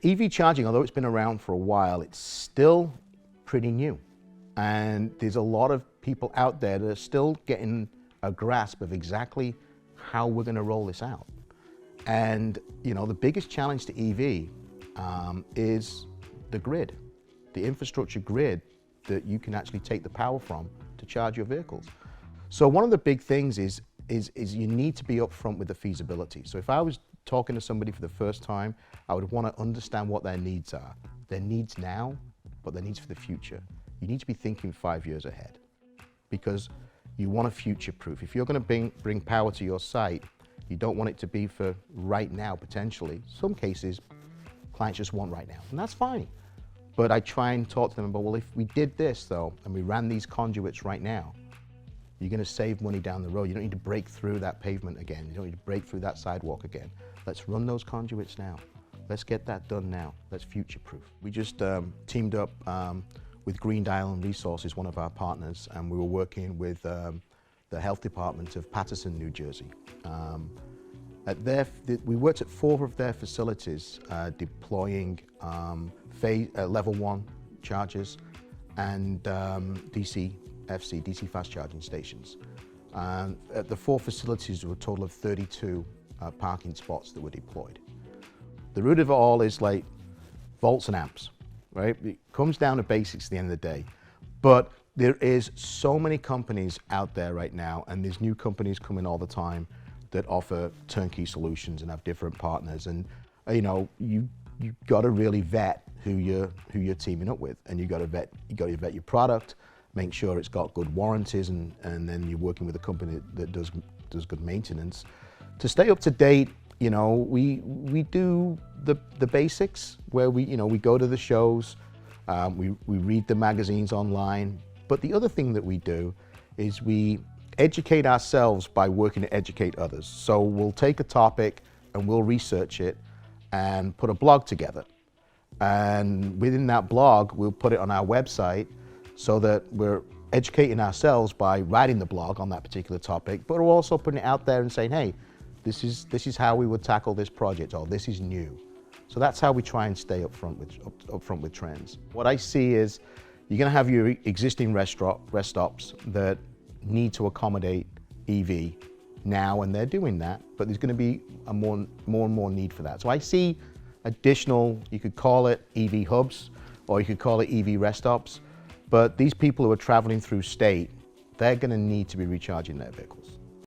EV charging, although it's been around for a while, it's still pretty new. And there's a lot of people out there that are still getting a grasp of exactly how we're going to roll this out. And, you know, the biggest challenge to EV is the grid, the infrastructure grid that you can actually take the power from to charge your vehicles. So one of the big things is you need to be upfront with the feasibility. So if I was talking to somebody for the first time, I would want to understand what their needs are. Their needs now, but their needs for the future. You need to be thinking 5 years ahead because you want to future-proof. If you're going to bring power to your site, you don't want it to be for right now, potentially. Some cases, clients just want right now, and that's fine. But I try and talk to them about, well, if we did this though, and we ran these conduits right now, you're going to save money down the road. You don't need to break through that pavement again. You don't need to break through that sidewalk again. Let's run those conduits now. Let's get that done now. Let's future-proof. We just teamed up with Green Island Resources, one of our partners, and we were working with the health department of Paterson, New Jersey. We worked at 4 of their facilities deploying level 1 chargers and DC fast charging stations. At the 4 facilities, there were a total of 32 parking spots that were deployed. The root of it all is like volts and amps, right? It comes down to basics at the end of the day. But there is so many companies out there right now, and there's new companies coming all the time that offer turnkey solutions and have different partners. And you know, you got to really vet who you're teaming up with, and you got to vet your product, make sure it's got good warranties, and then you're working with a company that does good maintenance. To stay up to date, you know, we do the basics where we go to the shows, we read the magazines online. But the other thing that we do is we educate ourselves by working to educate others. So we'll take a topic and we'll research it and put a blog together. And within that blog, we'll put it on our website so that we're educating ourselves by writing the blog on that particular topic, but we're also putting it out there and saying, hey, this is how we would tackle this project, or this is new. So that's how we try and stay up front with trends. What I see is you're going to have your existing rest stops that need to accommodate EV now, and they're doing that, but there's going to be a more and more need for that. So I see additional, you could call it EV hubs, or you could call it EV rest stops, but these people who are traveling through state, they're going to need to be recharging their vehicles.